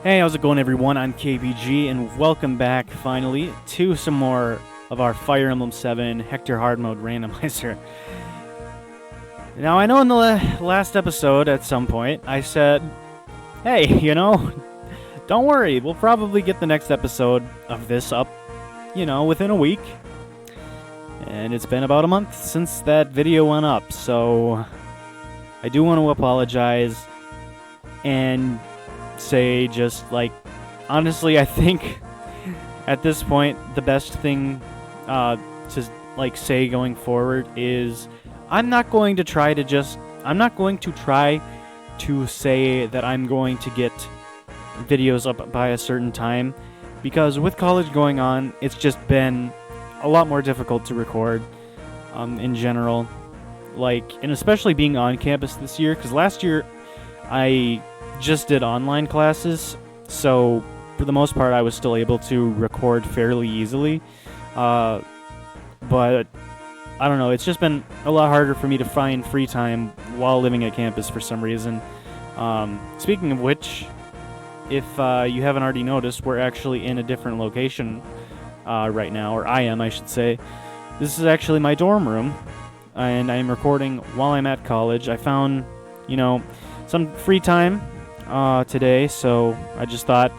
Hey, how's it going, everyone? I'm KBG, and welcome back, finally, to some more of our Fire Emblem 7 Hector Hard Mode Randomizer. Now, I know in the last episode, at some point, I said, hey, don't worry, we'll probably get the next episode of this up, within a week. And it's been about a month since that video went up, so I do want to apologize and say honestly, I think at this point the best thing to say going forward is I'm not going to try to say that I'm going to get videos up by a certain time, because with college going on, it's just been a lot more difficult to record in general, and especially being on campus this year, because last year I just did online classes, so for the most part I was still able to record fairly easily, but I don't know, it's just been a lot harder for me to find free time while living at campus for some reason. Speaking of which, if you haven't already noticed, we're actually in a different location right now, or I am, I should say. This is actually my dorm room, and I'm recording while I'm at college. I found, some free time today, so I just thought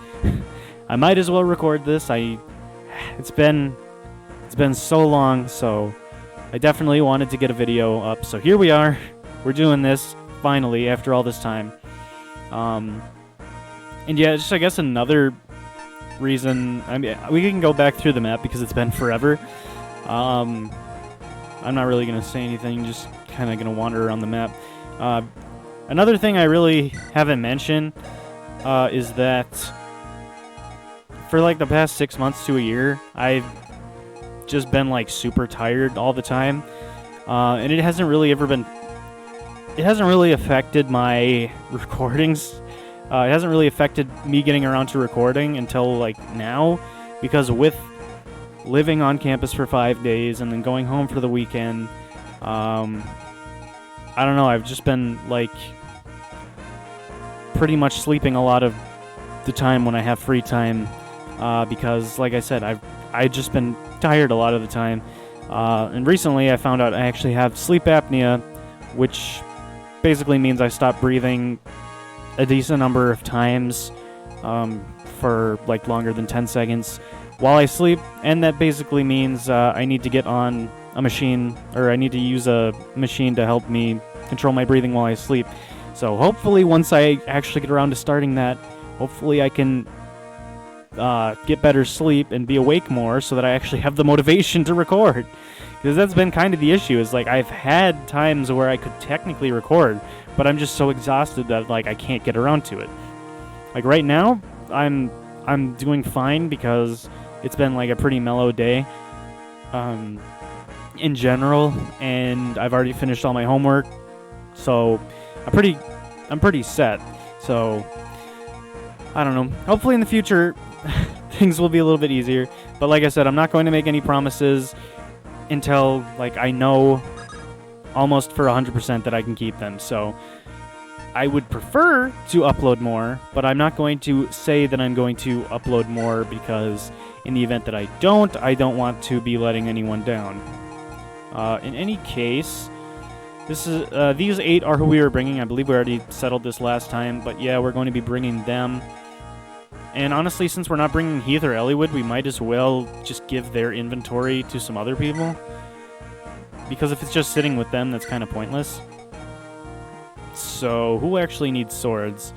I might as well record this. It's been so long, so I definitely wanted to get a video up. So here we are. We're doing this finally after all this time. And yeah, just I guess another reason. I mean, we can go back through the map because it's been forever. I'm not really gonna say anything. Just kind of gonna wander around the map. Another thing I really haven't mentioned is that for the past 6 months to a year, I've just been super tired all the time, and it hasn't really affected my recordings. It hasn't really affected me getting around to recording until now, because with living on campus for 5 days and then going home for the weekend, I don't know, I've just been pretty much sleeping a lot of the time when I have free time, because like I said, I've just been tired a lot of the time, and recently I found out I actually have sleep apnea, which basically means I stop breathing a decent number of times for longer than 10 seconds while I sleep, and that basically means I need to get on a machine, or I need to use a machine to help me control my breathing while I sleep. So hopefully once I actually get around to starting that, hopefully I can get better sleep and be awake more so that I actually have the motivation to record. Because that's been kind of the issue, is I've had times where I could technically record, but I'm just so exhausted that I can't get around to it. Right now, I'm doing fine because it's been a pretty mellow day in general, and I've already finished all my homework, so I'm pretty set. So I don't know. Hopefully in the future things will be a little bit easier. But like I said, I'm not going to make any promises until I know almost for 100% that I can keep them. So I would prefer to upload more, but I'm not going to say that I'm going to upload more, because in the event that I don't want to be letting anyone down. In any case, this is these 8 are who we were bringing. I believe we already settled this last time, but yeah, we're going to be bringing them. And honestly, since we're not bringing Heath or Elliewood, we might as well just give their inventory to some other people, because if it's just sitting with them, that's kind of pointless. So who actually needs swords?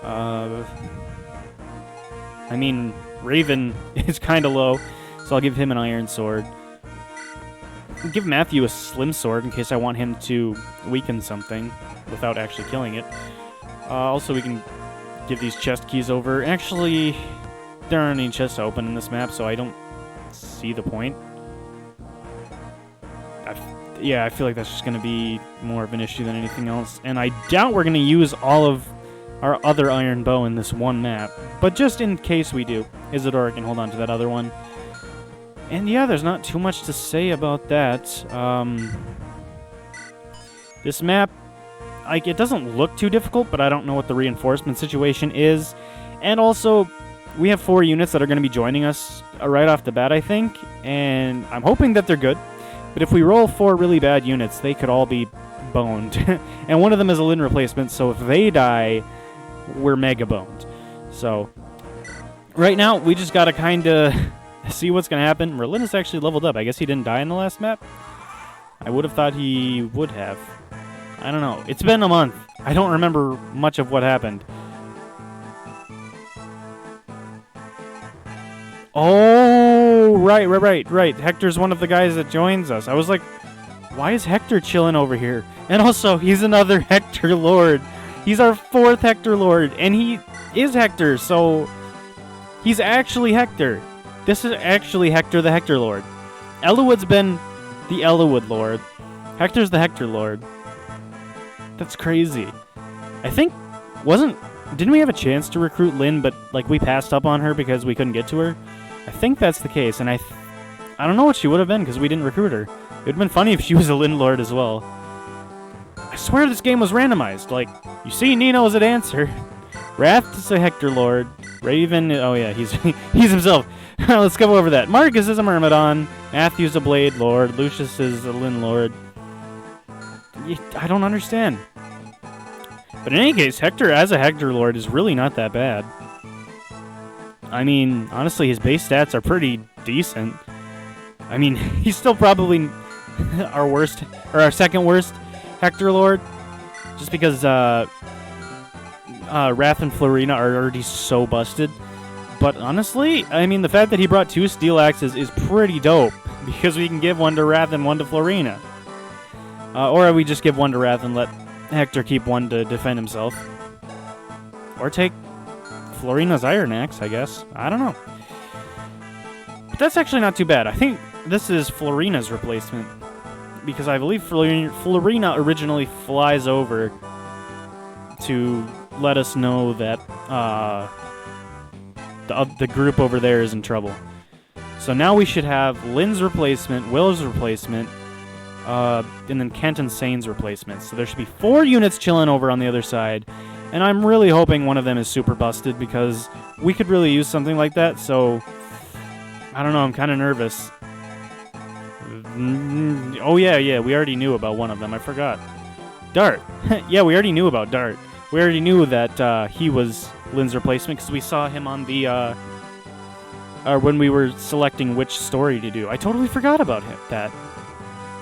I mean, Raven is kind of low, so I'll give him an iron sword. Give Matthew a slim sword in case I want him to weaken something without actually killing it. Also, we can give these chest keys over. Actually, there aren't any chests open in this map, so I don't see the point. I feel like that's just going to be more of an issue than anything else. And I doubt we're going to use all of our other iron bow in this one map. But just in case we do, Isidore can hold on to that other one. And yeah, there's not too much to say about that. This map, it doesn't look too difficult, but I don't know what the reinforcement situation is. And also, we have 4 units that are going to be joining us right off the bat, I think. And I'm hoping that they're good. But if we roll 4 really bad units, they could all be boned. And one of them is a Lin replacement, so if they die, we're mega boned. So, right now, we just got to kind of see what's going to happen. Merlin is actually leveled up. I guess he didn't die in the last map. I would have thought he would have. I don't know. It's been a month. I don't remember much of what happened. Oh, right. Hector's one of the guys that joins us. I was like, why is Hector chilling over here? And also, he's another Hector Lord. He's our 4th Hector Lord, and he is Hector, so he's actually Hector. This is actually Hector the Hector Lord. Ellawood's been the Ellawood Lord. Hector's the Hector Lord. That's crazy. I think, didn't we have a chance to recruit Lin, but like we passed up on her because we couldn't get to her? I think that's the case, and I don't know what she would have been because we didn't recruit her. It would have been funny if she was a Lin Lord as well. I swear this game was randomized. Like, you see Nino as an answer. Wrath is a Hector Lord. Raven, oh yeah, he's himself. Let's go over that. Marcus is a Myrmidon. Matthew's a Blade Lord. Lucius is a Lin Lord. I don't understand. But in any case, Hector as a Hector Lord is really not that bad. I mean, honestly, his base stats are pretty decent. I mean, he's still probably our worst, or our second worst Hector Lord, just because Wrath and Florina are already so busted. But honestly, I mean, the fact that he brought 2 Steel Axes is pretty dope, because we can give one to Wrath and one to Florina. Or we just give one to Wrath and let Hector keep one to defend himself. Or take Florina's Iron Axe, I guess. I don't know. But that's actually not too bad. I think this is Florina's replacement, because I believe Florina originally flies over to let us know that the group over there is in trouble. So now we should have Lin's replacement, Will's replacement, and then Kent and Sane's replacement. So there should be 4 units chilling over on the other side. And I'm really hoping one of them is super busted, because we could really use something like that. So, I don't know, I'm kind of nervous. Oh yeah, we already knew about one of them. I forgot. Dart. Yeah, we already knew about Dart. We already knew that he was Lin's replacement, because we saw him on the, when we were selecting which story to do. I totally forgot about that.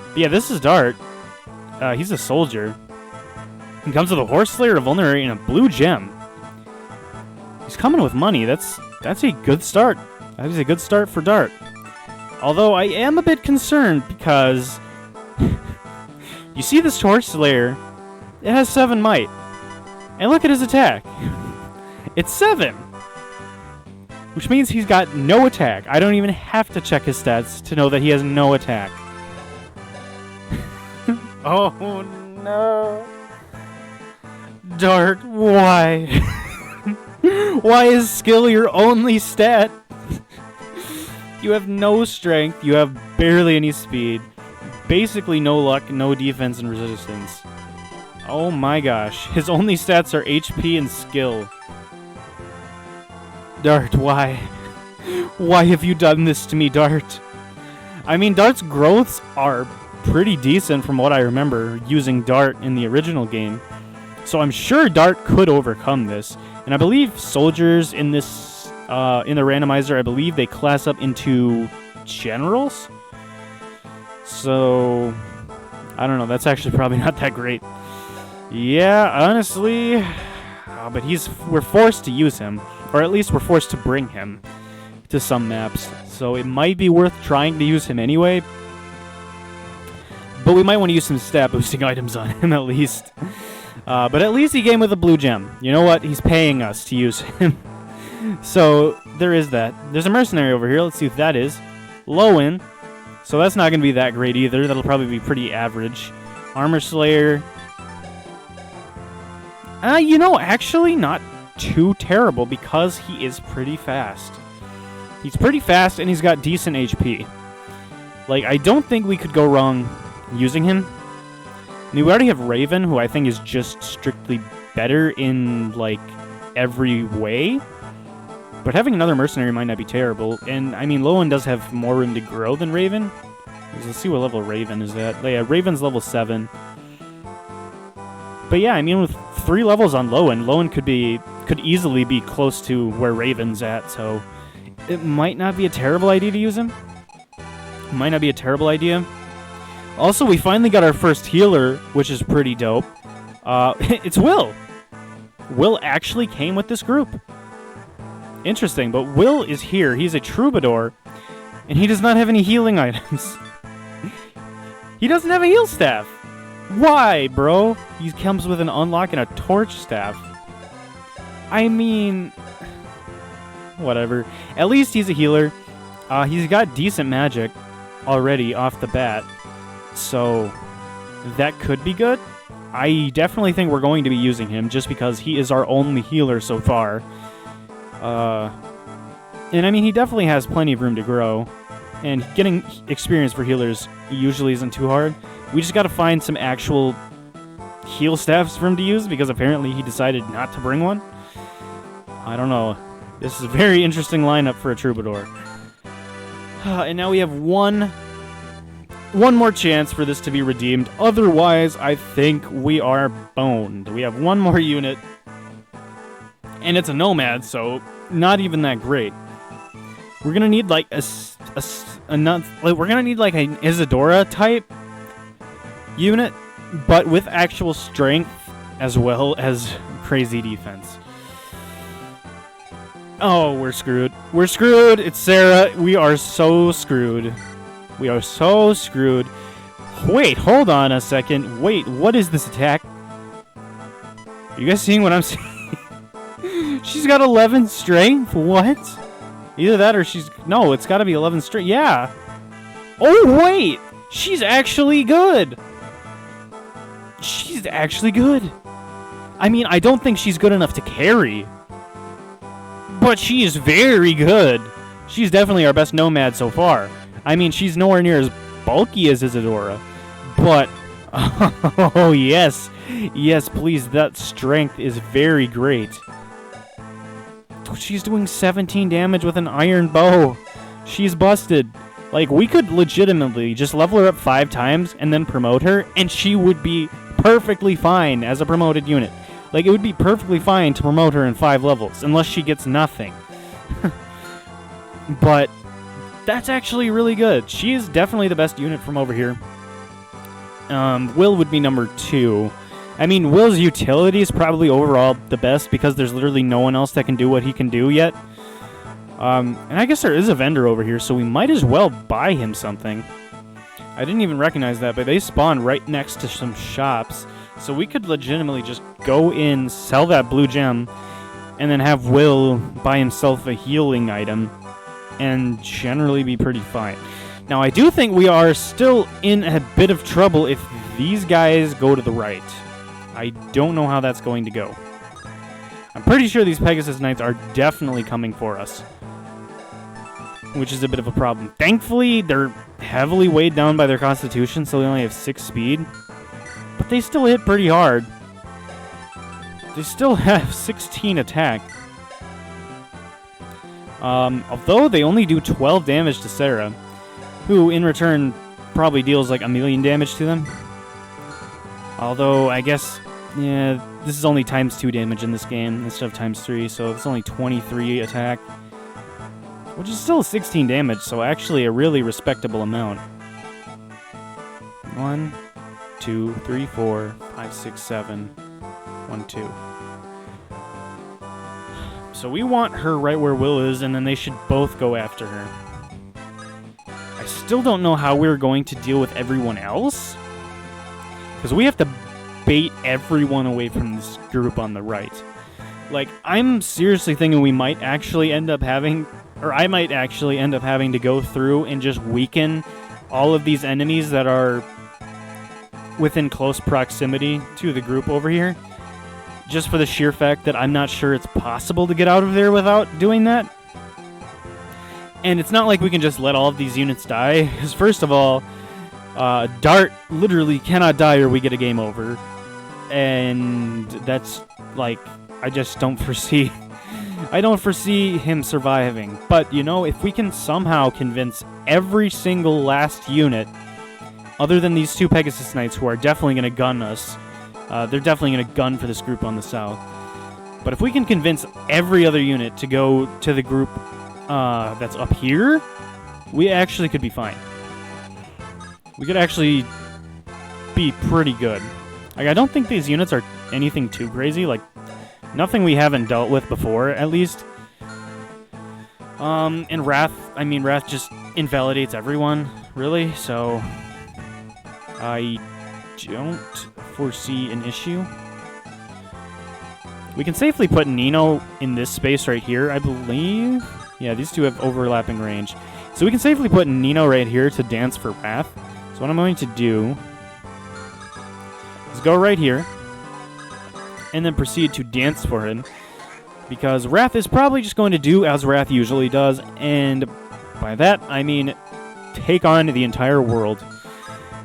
But yeah, this is Dart. He's a soldier. He comes with a Horse Slayer, a Vulnerary, and a blue gem. He's coming with money. That's a good start. That is a good start for Dart. Although I am a bit concerned because you see this Horse Slayer, it has 7 might. And look at his attack. It's 7. Which means he's got no attack. I don't even have to check his stats to know that he has no attack. Oh no. Dart, why? Why is skill your only stat? You have no strength, you have barely any speed, basically no luck, no defense and resistance. Oh my gosh, his only stats are HP and skill. Dart, why? Why have you done this to me, Dart? I mean, Dart's growths are pretty decent from what I remember using Dart in the original game. So I'm sure Dart could overcome this. And I believe soldiers in this, in the randomizer, I believe they class up into generals? So, I don't know, that's actually probably not that great. Yeah, honestly, but we're forced to use him. Or at least we're forced to bring him to some maps. So it might be worth trying to use him anyway. But we might want to use some stat boosting items on him at least. But at least he came with a blue gem. You know what? He's paying us to use him. So there is that. There's a mercenary over here. Let's see what that is. Lowen. So that's not going to be that great either. That'll probably be pretty average. Armor Slayer. You know, actually not too terrible because he is pretty fast. He's pretty fast and he's got decent HP. Like, I don't think we could go wrong using him. I mean, we already have Raven, who I think is just strictly better in, like, every way. But having another mercenary might not be terrible. And, I mean, Lowen does have more room to grow than Raven. Let's see what level Raven is at. Yeah, Raven's level 7. But yeah, I mean, with 3 levels on Lowen could easily be close to where Raven's at, so it might not be a terrible idea to use him. It might not be a terrible idea. Also, we finally got our first healer, which is pretty dope. It's Will. Will actually came with this group. Interesting, but Will is here. He's a troubadour, and he does not have any healing items. He doesn't have a heal staff. Why, bro? He comes with an unlock and a torch staff. I mean, whatever. At least he's a healer. He's got decent magic already off the bat, so that could be good. I definitely think we're going to be using him just because he is our only healer so far. And I mean, he definitely has plenty of room to grow, and getting experience for healers usually isn't too hard. We just gotta find some actual heal staffs for him to use, because apparently he decided not to bring one. I don't know. This is a very interesting lineup for a troubadour. And now we have one more chance for this to be redeemed. Otherwise, I think we are boned. We have one more unit, and it's a nomad, so not even that great. We're gonna need like we're gonna need like an Isadora type unit, but with actual strength as well as crazy defense. Oh, we're screwed. We're screwed. It's Sarah. We are so screwed. We are so screwed. Wait, hold on a second. Wait, what is this attack? Are you guys seeing what I'm seeing? She's got 11 strength? What? Either that or she's... No, it's got to be 11 strength. Yeah. Oh, wait. She's actually good. She's actually good. I mean, I don't think she's good enough to carry, but she is very good. She's definitely our best nomad so far. I mean, she's nowhere near as bulky as Isadora, but... Oh, yes. Yes, please, that strength is very great. She's doing 17 damage with an iron bow. She's busted. Like, we could legitimately just level her up 5 times and then promote her, and she would be perfectly fine as a promoted unit. Like, it would be perfectly fine to promote her in 5 levels, unless she gets nothing. But that's actually really good. She is definitely the best unit from over here. Will would be number 2. I mean, Will's utility is probably overall the best because there's literally no one else that can do what he can do yet. And I guess there is a vendor over here, so we might as well buy him something. I didn't even recognize that, but they spawn right next to some shops. So we could legitimately just go in, sell that blue gem, and then have Will buy himself a healing item, and generally be pretty fine. Now, I do think we are still in a bit of trouble if these guys go to the right. I don't know how that's going to go. I'm pretty sure these Pegasus Knights are definitely coming for us, which is a bit of a problem. Thankfully, they're heavily weighed down by their constitution, so they only have 6 speed. But they still hit pretty hard. They still have 16 attack. Although they only do 12 damage to Sarah, who in return probably deals like 1,000,000 damage to them. Although, I guess, yeah, this is only times 2 damage in this game instead of times 3, so it's only 23 attack. Which is still 16 damage, so actually a really respectable amount. 1, 2, 3, 4, 5, 6, 7. 1, 2. So we want her right where Will is, and then they should both go after her. I still don't know how we're going to deal with everyone else, because we have to bait everyone away from this group on the right. Like, I'm seriously thinking we might actually end up having... Or I might actually end up having to go through and just weaken all of these enemies that are within close proximity to the group over here. Just for the sheer fact that I'm not sure it's possible to get out of there without doing that. And it's not like we can just let all of these units die. Because first of all, Dart literally cannot die or we get a game over. And that's, like, I just don't foresee I don't foresee him surviving. But, you know, if we can somehow convince every single last unit, other than these 2 Pegasus Knights who are definitely going to gun us, they're definitely going to gun for this group on the south. But if we can convince every other unit to go to the group that's up here, we actually could be fine. We could actually be pretty good. Like, I don't think these units are anything too crazy. Like, nothing we haven't dealt with before, at least. And Wrath, I mean, Wrath just invalidates everyone, really, so I don't foresee an issue. We can safely put Nino in this space right here, I believe. Yeah, these two have overlapping range. So we can safely put Nino right here to dance for Wrath. So what I'm going to do is go right here and then proceed to dance for him, because Wrath is probably just going to do as Wrath usually does, and by that I mean take on the entire world.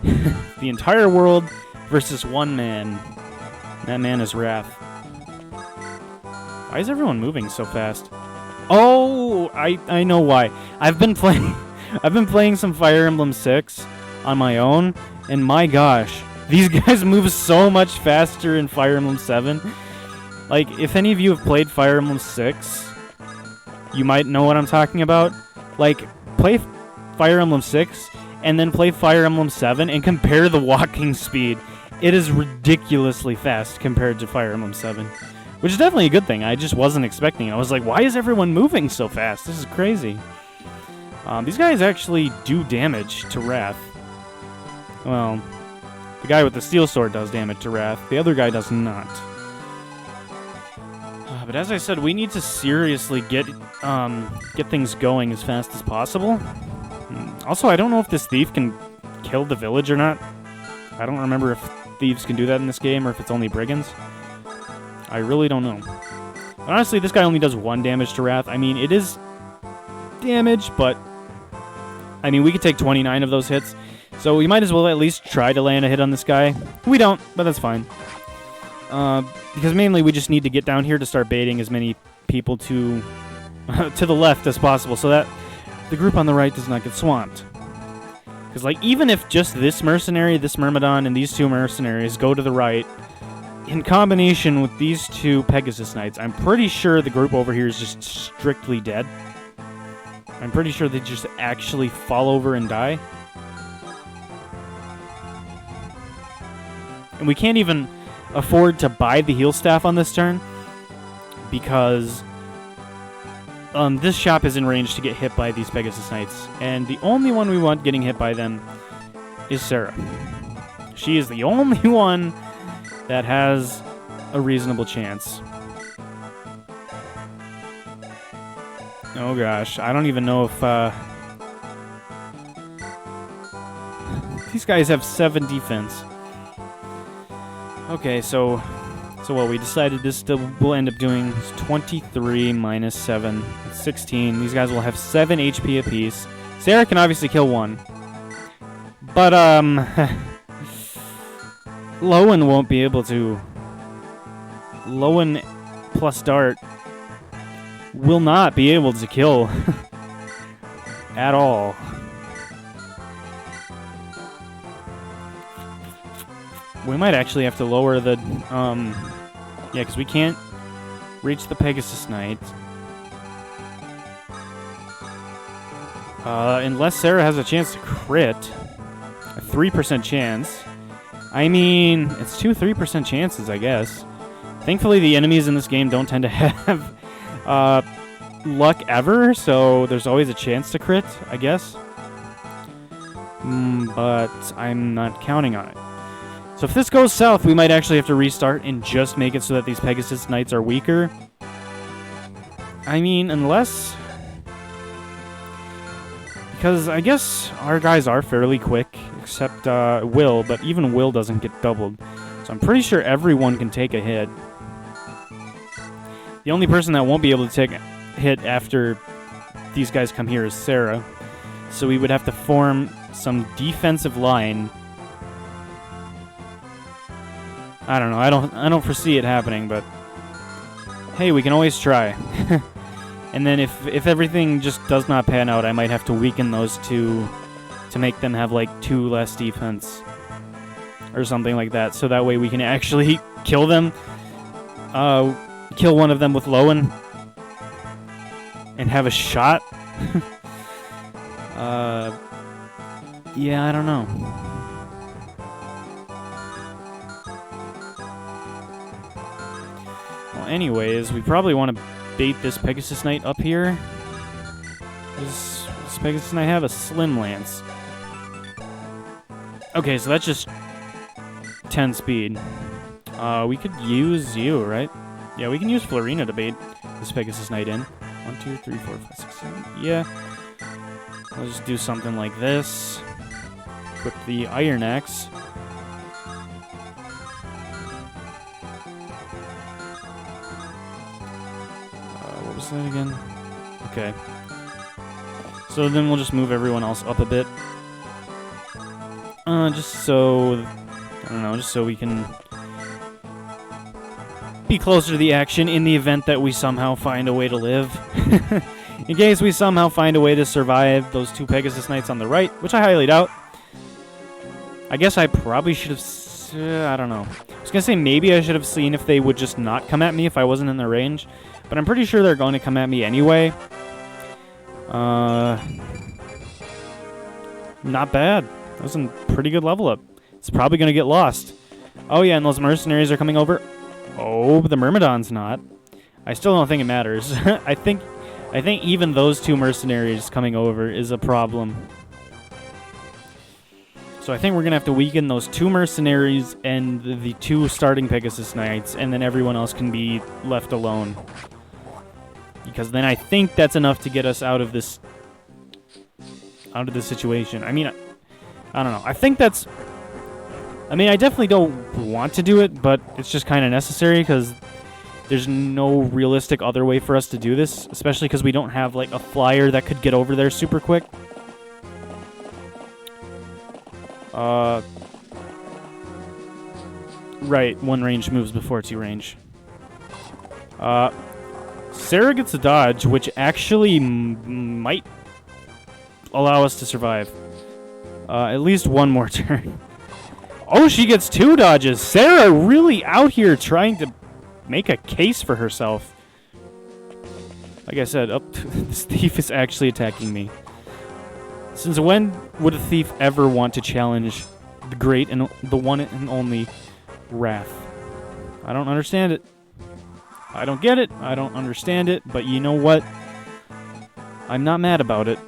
The entire world versus one man. That man is Wrath. Why is everyone moving so fast? Oh, I know why. I've been playing some Fire Emblem 6 on my own, and my gosh, these guys move so much faster in Fire Emblem 7. Like, if any of you have played Fire Emblem 6, you might know what I'm talking about. Like, play Fire Emblem 6 and then play Fire Emblem 7 and compare the walking speed. It is ridiculously fast compared to Fire Emblem 7. Which is definitely a good thing. I just wasn't expecting it. I was like, why is everyone moving so fast? This is crazy. These guys actually do damage to Wrath. Well, the guy with the steel sword does damage to Wrath. The other guy does not. But as I said, we need to seriously get things going as fast as possible. Also, I don't know if this thief can kill the village or not. I don't remember if thieves can do that in this game or if it's only brigands. I really don't know. But honestly, this guy only does 1 damage to Wrath. I mean, it is damage, but I mean, we could take 29 of those hits. So we might as well at least try to land a hit on this guy. We don't, but that's fine. Because mainly we just need to get down here to start baiting as many people to the left as possible so that the group on the right does not get swamped. Because, like, even if just this mercenary, this Myrmidon, and these 2 mercenaries go to the right, in combination with these 2 Pegasus Knights, I'm pretty sure the group over here is just strictly dead. I'm pretty sure they just actually fall over and die. And we can't even afford to buy the heal staff on this turn because this shop is in range to get hit by these Pegasus Knights. And the only one we want getting hit by them is Sarah. She is the only one that has a reasonable chance. Oh gosh, I don't even know if these guys have 7 defense. Okay, so what we decided this will end up doing is 23 minus 7, 16. These guys will have 7 HP apiece. Sarah can obviously kill 1. But Lowen won't be able to. Lowen plus Dart will not be able to kill at all. We might actually have to lower the, yeah, because we can't reach the Pegasus Knight. Unless Sarah has a chance to crit. A 3% chance. I mean, it's 2 3% chances, I guess. Thankfully, the enemies in this game don't tend to have luck ever, so there's always a chance to crit, I guess. But I'm not counting on it. So if this goes south, we might actually have to restart and just make it so that these Pegasus Knights are weaker. I mean, unless... Because I guess our guys are fairly quick, except Will, but even Will doesn't get doubled. So I'm pretty sure everyone can take a hit. The only person that won't be able to take a hit after these guys come here is Sarah. So we would have to form some defensive line. I don't know. I don't foresee it happening, but hey, we can always try. And then if everything just does not pan out, I might have to weaken those two to make them have like 2 less defense or something like that, so that way we can actually kill them. Kill one of them with Lowen and have a shot. Yeah, I don't know. Well, anyways, we probably want to bait this Pegasus Knight up here. Does Pegasus Knight have a Slim Lance? Okay, so that's just 10 speed. We could use you, right? Yeah, we can use Florina to bait this Pegasus Knight in. 1, 2, 3, 4, 5, 6, 7. Yeah. Let's just do something like this. Equip the Iron Axe. What was that again? Okay. So then we'll just move everyone else up a bit. Just so... I don't know, just so we can be closer to the action in the event that we somehow find a way to live. In case we somehow find a way to survive those 2 Pegasus Knights on the right, which I highly doubt. I guess I probably should have... I don't know. I was going to say maybe I should have seen if they would just not come at me if I wasn't in their range. But I'm pretty sure they're going to come at me anyway. Not bad. That was a pretty good level up. It's probably going to get lost. Oh yeah, and those mercenaries are coming over. Oh, but the Myrmidon's not. I still don't think it matters. I think even those 2 mercenaries coming over is a problem. So I think we're going to have to weaken those 2 mercenaries and the 2 starting Pegasus Knights, and then everyone else can be left alone. Because then I think that's enough to get us out of this situation. I mean, I don't know. I think that's... I mean, I definitely don't want to do it, but it's just kind of necessary because there's no realistic other way for us to do this, especially because we don't have, like, a flyer that could get over there super quick. Right, 1 range moves before 2 range. Sarah gets a dodge, which actually might allow us to survive. At least 1 more turn. Oh, she gets 2 dodges. Sarah really out here trying to make a case for herself. Like I said, this thief is actually attacking me. Since when would a thief ever want to challenge the great and the one and only Wrath? I don't understand it. I don't get it. I don't understand it. But you know what? I'm not mad about it.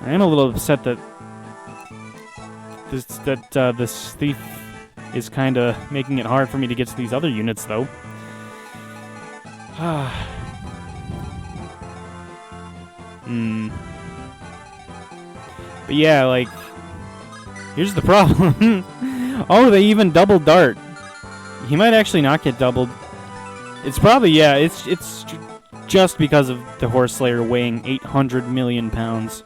I am a little upset that this thief is kind of making it hard for me to get to these other units, though. But yeah, like, here's the problem. Oh, they even doubled dart. He might actually not get doubled. It's probably, yeah, it's just because of the Horse Slayer weighing 800 million pounds.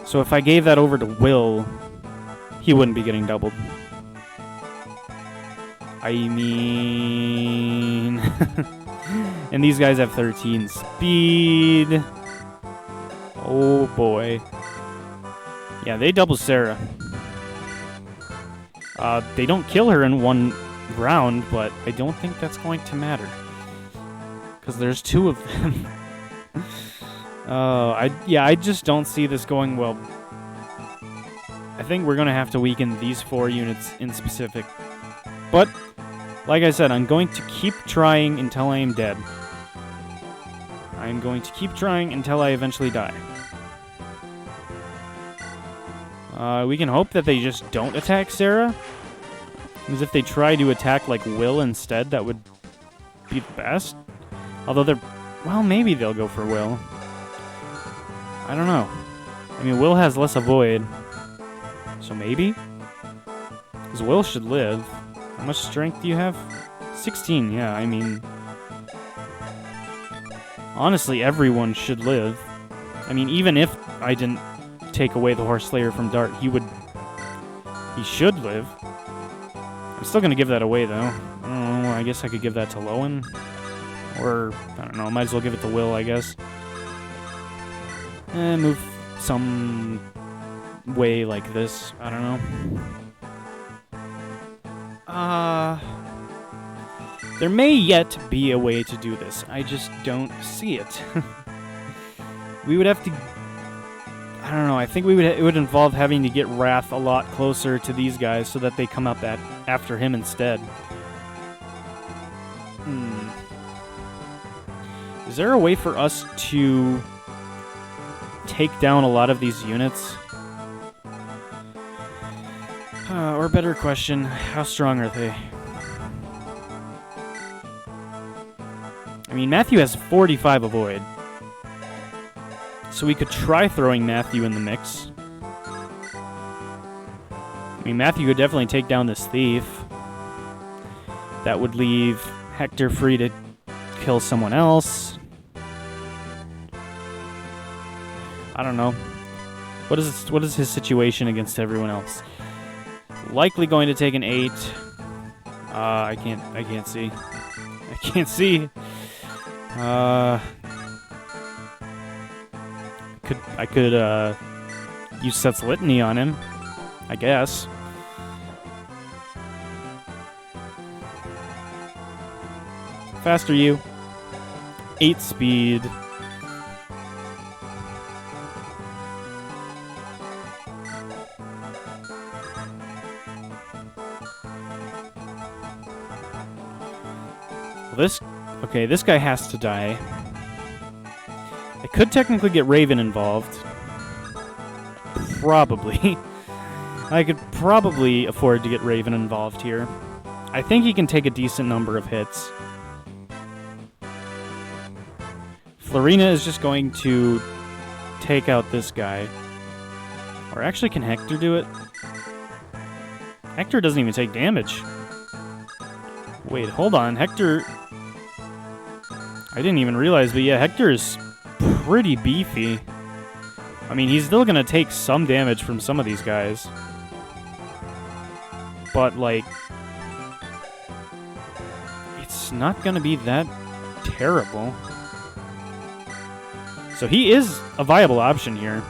So if I gave that over to Will, he wouldn't be getting doubled. I mean... And these guys have 13 speed. Oh boy. Yeah, they double Sarah. They don't kill her in 1 round, but I don't think that's going to matter. Because there's 2 of them. I just don't see this going well. I think we're going to have to weaken these 4 units in specific. But, like I said, I'm going to keep trying until I am dead. I'm going to keep trying until I eventually die. We can hope that they just don't attack Sarah. Because if they try to attack, like, Will instead, that would be the best. Although they're... Well, maybe they'll go for Will. I don't know. I mean, Will has less avoid. So maybe? Because Will should live. How much strength do you have? 16, yeah, I mean... Honestly, everyone should live. I mean, even if I didn't take away the Horse Slayer from Dart, he should live. I'm still going to give that away, though. I don't know, I guess I could give that to Lowen. Or, I don't know, might as well give it to Will, I guess. Move some way like this. I don't know. There may yet be a way to do this. I just don't see it. We would have to... I don't know, I think it would involve having to get Wrath a lot closer to these guys so that they come up after him instead. Is there a way for us to take down a lot of these units? Or better question, how strong are they? I mean, Matthew has 45 avoid. So we could try throwing Matthew in the mix. I mean, Matthew could definitely take down this thief. That would leave Hector free to kill someone else. I don't know. What is his situation against everyone else? Likely going to take an 8. I can't see. I can't see. I could use Set's Litany on him, I guess. Faster you. 8 speed. This guy has to die. I could technically get Raven involved. Probably. I could probably afford to get Raven involved here. I think he can take a decent number of hits. Florina is just going to take out this guy. Or actually, can Hector do it? Hector doesn't even take damage. Wait, hold on. Hector... I didn't even realize, but yeah, Hector is pretty beefy. I mean, he's still gonna take some damage from some of these guys. But, like... it's not gonna be that terrible. So he is a viable option here.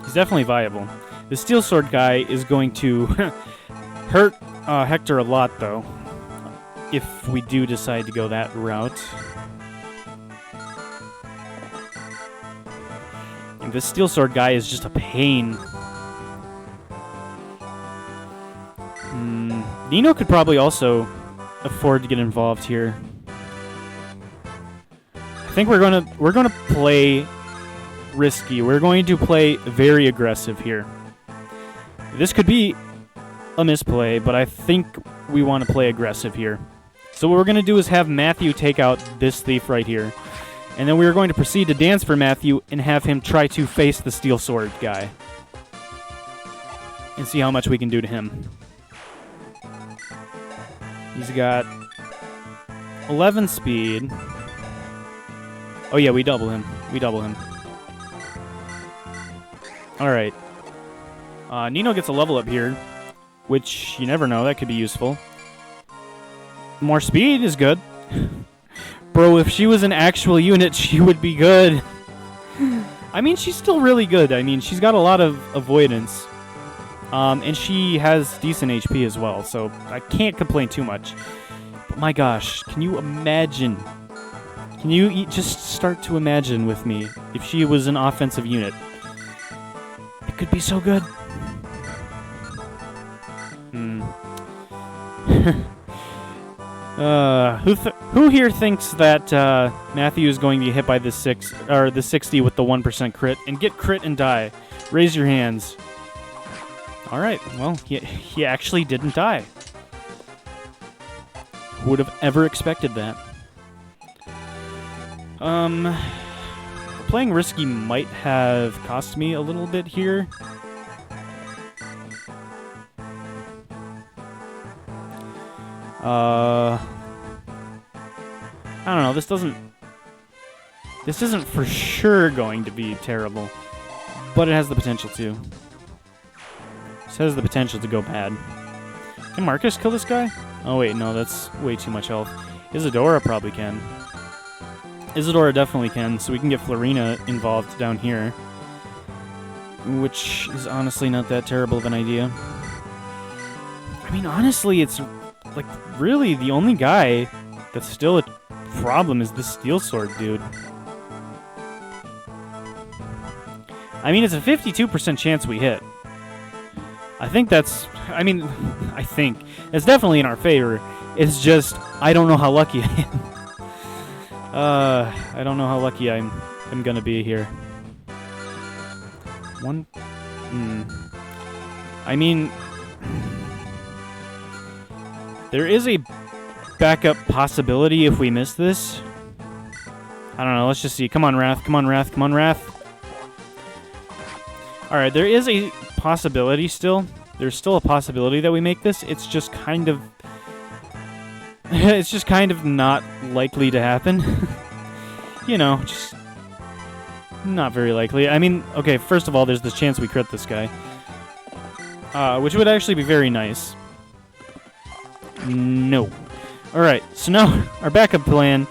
He's definitely viable. The Steel Sword guy is going to hurt Hector a lot, though, if we do decide to go that route. And this Steel Sword guy is just a pain. Nino could probably also afford to get involved here. I think we're gonna play risky. We're going to play very aggressive here. This could be a misplay, but I think we want to play aggressive here. So what we're going to do is have Matthew take out this thief right here. And then we are going to proceed to dance for Matthew and have him try to face the Steel Sword guy. And see how much we can do to him. He's got 11 speed. Oh yeah, we double him. We double him. Alright. Nino gets a level up here, which you never know, that could be useful. More speed is good. Bro, if she was an actual unit, she would be good. I mean, she's still really good. I mean, she's got a lot of avoidance. And she has decent HP as well, so I can't complain too much. But my gosh, can you imagine? Can you just start to imagine with me if she was an offensive unit? It could be so good. Who here thinks that Matthew is going to get hit by the 60 with the 1% crit and get crit and die? Raise your hands. All right. Well, he actually didn't die. Who would have ever expected that? Playing risky might have cost me a little bit here. I don't know. This isn't for sure going to be terrible, but it has the potential to. This has the potential to go bad. Can Marcus kill this guy? Oh wait, no, that's way too much health. Isadora probably can. Isadora definitely can, so we can get Florina involved down here. Which is honestly not that terrible of an idea. I mean, honestly, it's like really the only guy that's still a problem is this steel sword dude. I mean, it's a 52% chance we hit. I think that's... I mean, I think. It's definitely in our favor. It's just, I don't know how lucky I am. I don't know how lucky I'm gonna be here. I mean... There is a backup possibility if we miss this. I don't know, let's just see. Come on, Wrath. Come on, Wrath. Come on, Wrath. Alright, there is a possibility still. There's still a possibility that we make this. It's just kind of... it's just kind of not likely to happen. You know, just... not very likely. I mean, okay, first of all, there's this chance we crit this guy. Which would actually be very nice. No. Alright, so now our backup plan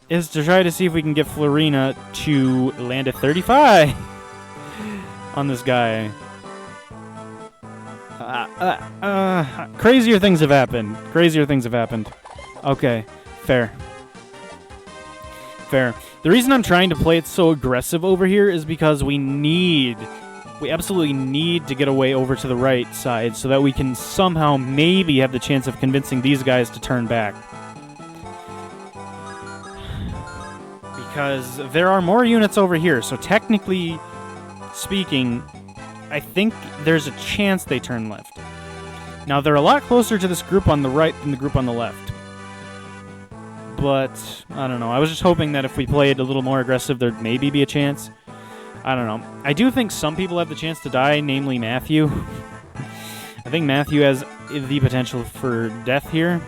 is to try to see if we can get Florina to land at 35 on this guy. Crazier things have happened. Crazier things have happened. Okay, fair. Fair. The reason I'm trying to play it so aggressive over here is because we absolutely need to get away over to the right side so that we can somehow maybe have the chance of convincing these guys to turn back. Because there are more units over here, so technically speaking, I think there's a chance they turn left. Now, they're a lot closer to this group on the right than the group on the left. But, I don't know. I was just hoping that if we played a little more aggressive, there'd maybe be a chance. I don't know. I do think some people have the chance to die, namely Matthew. I think Matthew has the potential for death here.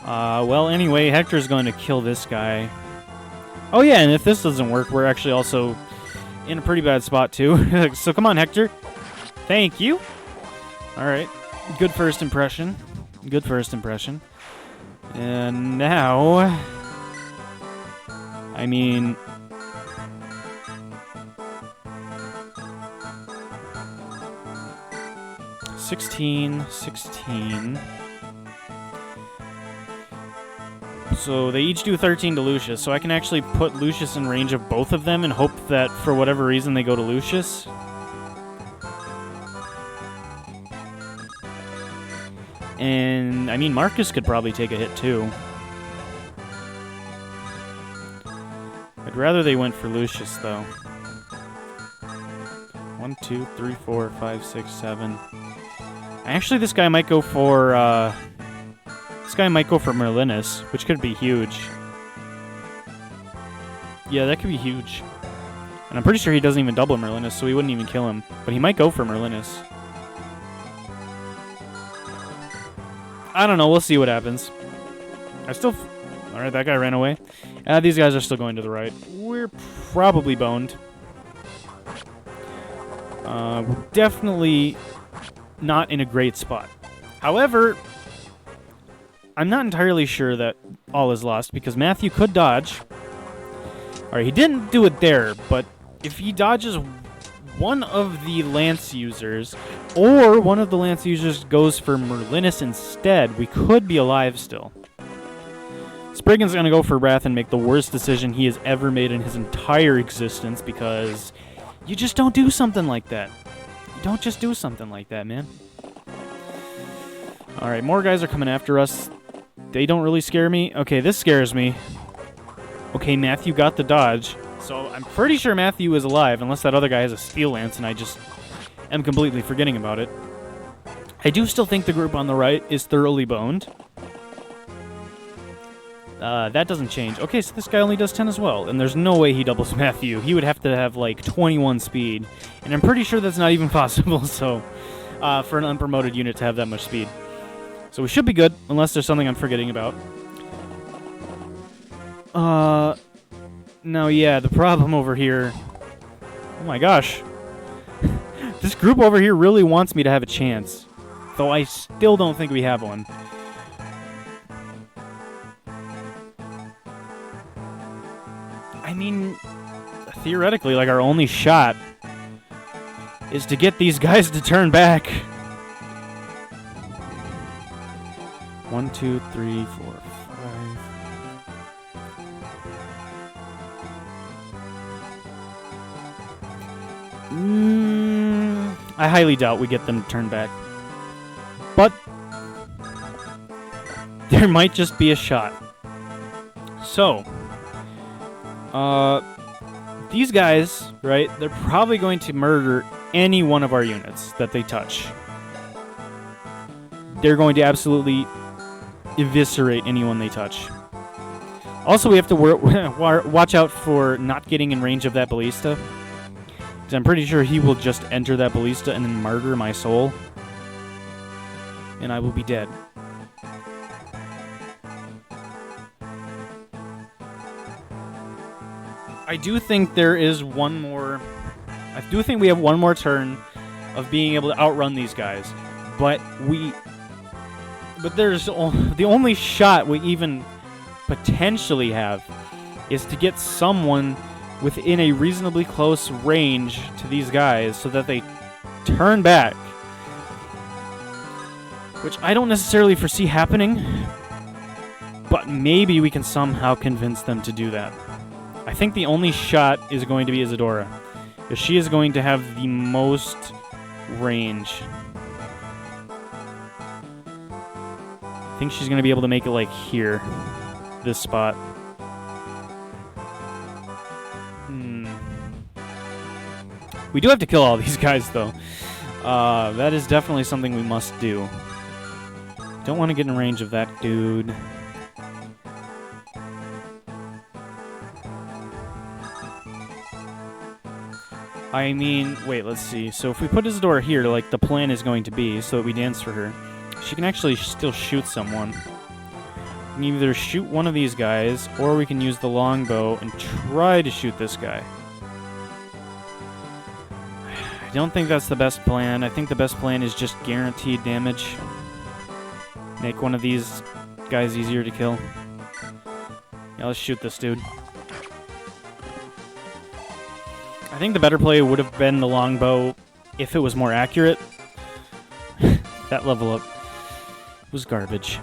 Well, anyway, Hector's going to kill this guy. Oh yeah, and if this doesn't work, we're actually also in a pretty bad spot, too. So come on, Hector. Thank you. Alright. Good first impression. Good first impression. And now... I mean... $16. So they each do 13 to Lucius, so I can actually put Lucius in range of both of them and hope that for whatever reason they go to Lucius. And, I mean, Marcus could probably take a hit too. I'd rather they went for Lucius, though. 1, 2, 3, 4, 5, 6, 7. Actually, this guy might go for, Merlinus, which could be huge. Yeah, that could be huge. And I'm pretty sure he doesn't even double Merlinus, so he wouldn't even kill him. But he might go for Merlinus. I don't know, we'll see what happens. Alright, that guy ran away. These guys are still going to the right. We're probably boned. We're definitely not in a great spot. However, I'm not entirely sure that all is lost, because Matthew could dodge. Alright, he didn't do it there, but if he dodges one of the Lance users, or one of the Lance users goes for Merlinus instead, we could be alive still. Spriggan's going to go for Wrath and make the worst decision he has ever made in his entire existence, because you just don't do something like that. You don't just do something like that, man. Alright, more guys are coming after us. They don't really scare me. Okay, this scares me. Okay, Matthew got the dodge. So I'm pretty sure Matthew is alive, unless that other guy has a steel lance and I just am completely forgetting about it. I do still think the group on the right is thoroughly boned. That doesn't change. Okay, so this guy only does 10 as well, and there's no way he doubles Matthew. He would have to have, like, 21 speed, and I'm pretty sure that's not even possible, so, for an unpromoted unit to have that much speed. So we should be good, unless there's something I'm forgetting about. Now, yeah, the problem over here... Oh my gosh. This group over here really wants me to have a chance. though I still don't think we have one. I mean, theoretically, like, our only shot is to get these guys to turn back. 1, 2, 3, 4, 5. I highly doubt we get them to turn back. But there might just be a shot. So, these guys, right, they're probably going to murder any one of our units that they touch. They're going to absolutely eviscerate anyone they touch. Also, we have to watch out for not getting in range of that ballista. Because I'm pretty sure he will just enter that ballista and then murder my soul. And I will be dead. I do think there is one more... I do think we have one more turn of being able to outrun these guys. But there's the only shot we even potentially have is to get someone within a reasonably close range to these guys so that they turn back. Which I don't necessarily foresee happening, but maybe we can somehow convince them to do that. I think the only shot is going to be Isadora, because she is going to have the most range. I think she's going to be able to make it like here, this spot. We do have to kill all these guys, though. That is definitely something we must do. Don't want to get in range of that dude. I mean, wait, let's see. So if we put Isadora here, like the plan is going to be, so that we dance for her, she can actually still shoot someone. We can either shoot one of these guys, or we can use the longbow and try to shoot this guy. I don't think that's the best plan. I think the best plan is just guaranteed damage. Make one of these guys easier to kill. Yeah, let's shoot this dude. I think the better play would have been the longbow if it was more accurate. That level up was garbage.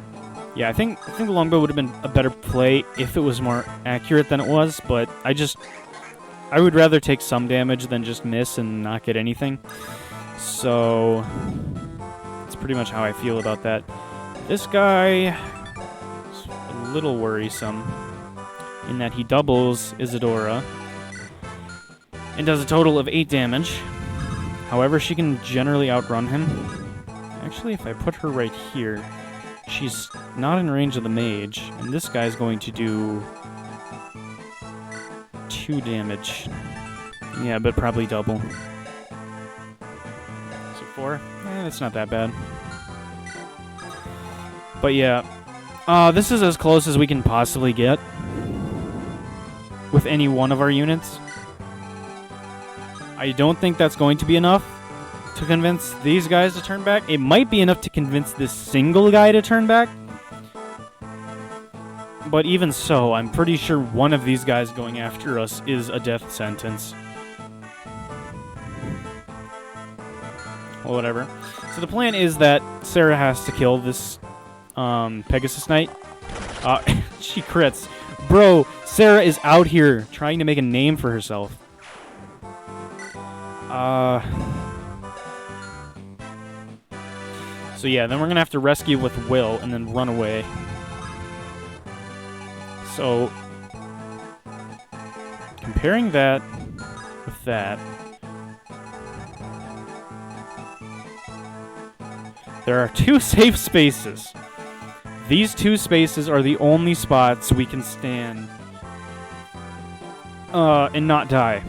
Yeah, I think the longbow would have been a better play if it was more accurate than it was, but I would rather take some damage than just miss and not get anything. So that's pretty much how I feel about that. This guy is a little worrisome in that he doubles Isadora and does a total of 8 damage. However, she can generally outrun him. Actually, if I put her right here, she's not in range of the mage, and this guy's going to do 2 damage. Yeah, but probably double. So 4? That's not that bad. But yeah, this is as close as we can possibly get with any one of our units. I don't think that's going to be enough to convince these guys to turn back. It might be enough to convince this single guy to turn back. But even so, I'm pretty sure one of these guys going after us is a death sentence. Well, whatever. So the plan is that Sarah has to kill this Pegasus Knight. She crits. Bro, Sarah is out here trying to make a name for herself. So yeah, then we're gonna have to rescue with Will and then run away. So, comparing that with that, there are 2 safe spaces. These 2 spaces are the only spots we can stand and not die.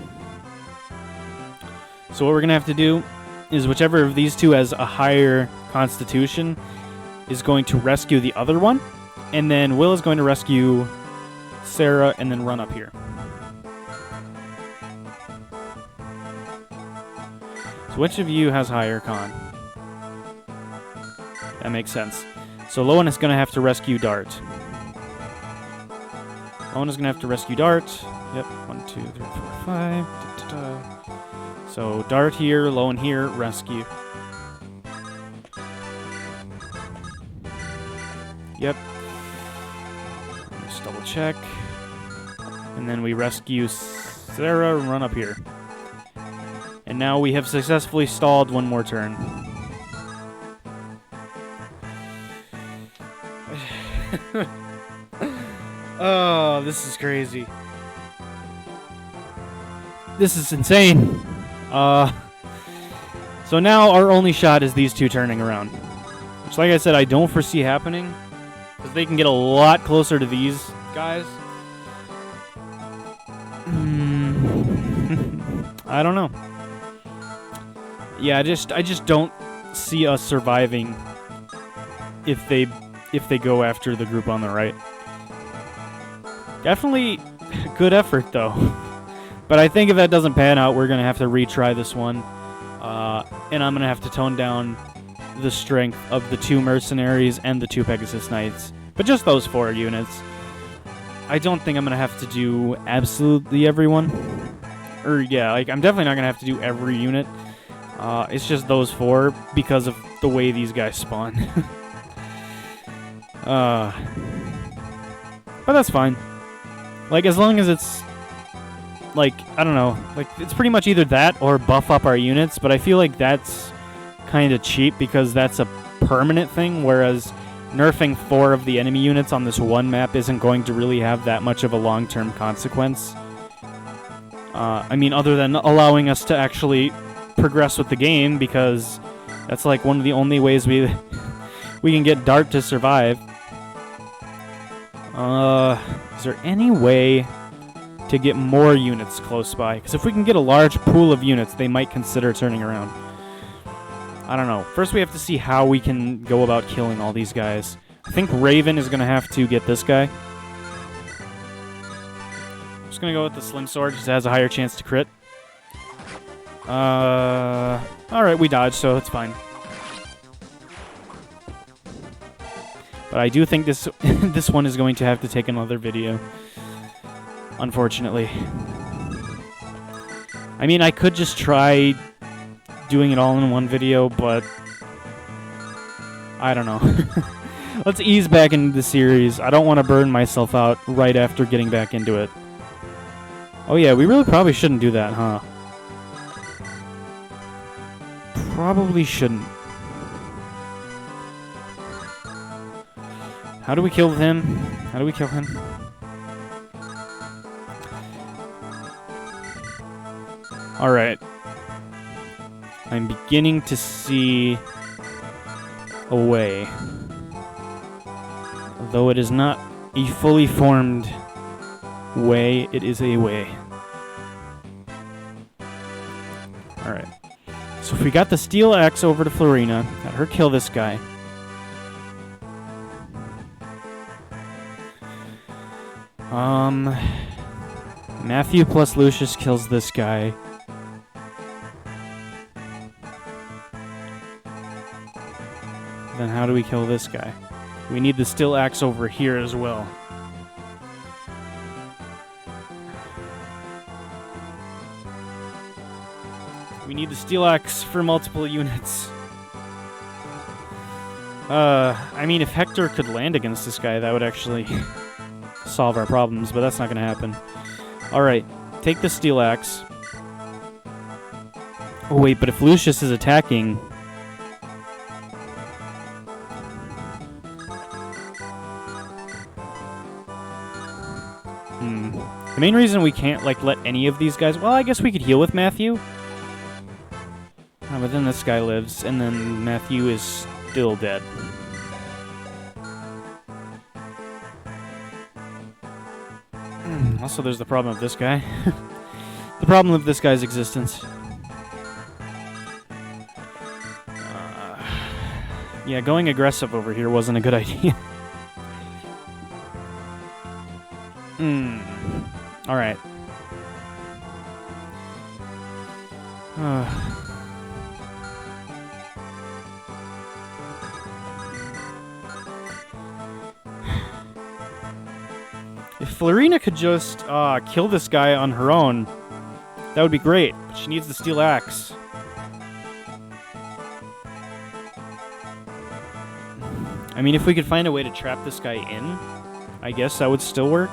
So what we're going to have to do is whichever of these 2 has a higher constitution is going to rescue the other one, and then Will is going to rescue Sarah and then run up here. So which of you has higher con? That makes sense. So Lowen is going to have to rescue Dart. Lowen is going to have to rescue Dart. Yep, 1, 2, 3, 4, 5. Da, da, da. So Dart here, Lowen here, rescue. Yep. Just double check. And then we rescue Sarah and run up here. And now we have successfully stalled one more turn. Oh, this is crazy. This is insane. So now our only shot is these two turning around. Which, like I said, I don't foresee happening. Because they can get a lot closer to these guys. I don't know. Yeah, I just don't see us surviving if they go after the group on the right. Definitely good effort, though. But I think if that doesn't pan out, we're going to have to retry this one. And I'm going to have to tone down the strength of the 2 mercenaries and the 2 Pegasus Knights. But just those 4 units. I don't think I'm going to have to do absolutely everyone. Or, yeah, like, I'm definitely not going to have to do every unit. It's just those 4 because of the way these guys spawn. But that's fine. Like, as long as it's, like, I don't know. Like, it's pretty much either that or buff up our units, but I feel like that's kind of cheap because that's a permanent thing, whereas nerfing 4 of the enemy units on this one map isn't going to really have that much of a long-term consequence. I mean, other than allowing us to actually progress with the game, because that's like one of the only ways we can get Dart to survive. Is there any way to get more units close by? Because if we can get a large pool of units, they might consider turning around. I don't know. First, we have to see how we can go about killing all these guys. I think Raven is going to have to get this guy. I'm just going to go with the Slim Sword, because it has a higher chance to crit. Alright, we dodged, so it's fine. But I do think this this one is going to have to take another video. Unfortunately. I mean, I could just try doing it all in one video, but I don't know. Let's ease back into the series. I don't want to burn myself out right after getting back into it. Oh yeah, we really probably shouldn't do that, huh? Probably shouldn't. How do we kill him? How do we kill him? Alright. I'm beginning to see a way. Though it is not a fully formed way, it is a way. Alright. So if we got the steel axe over to Florina, got her kill this guy. Matthew plus Lucius kills this guy. Then how do we kill this guy? We need the steel axe over here as well. We need the steel axe for multiple units. I mean, if Hector could land against this guy, that would actually solve our problems, but that's not going to happen. Alright, take the steel axe. Oh wait, but if Lucius is attacking... The main reason we can't, like, let any of these guys... Well, I guess we could heal with Matthew. But then this guy lives, and then Matthew is still dead. Also, there's the problem of this guy. The problem of this guy's existence. Yeah, going aggressive over here wasn't a good idea. Alright. If Florina could just kill this guy on her own, that would be great. But she needs the steel axe. I mean, if we could find a way to trap this guy in, I guess that would still work.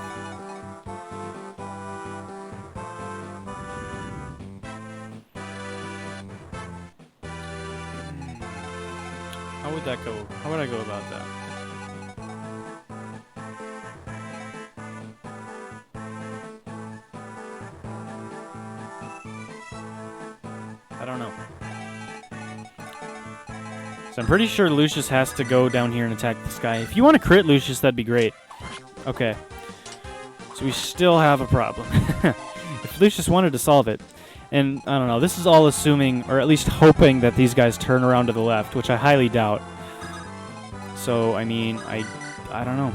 How would that go? How would I go about that? I don't know. So I'm pretty sure Lucius has to go down here and attack this guy. If you want to crit Lucius, that'd be great. Okay. So we still have a problem. If Lucius wanted to solve it. And, I don't know, this is all assuming, or at least hoping, that these guys turn around to the left, which I highly doubt. So, I mean, I don't know.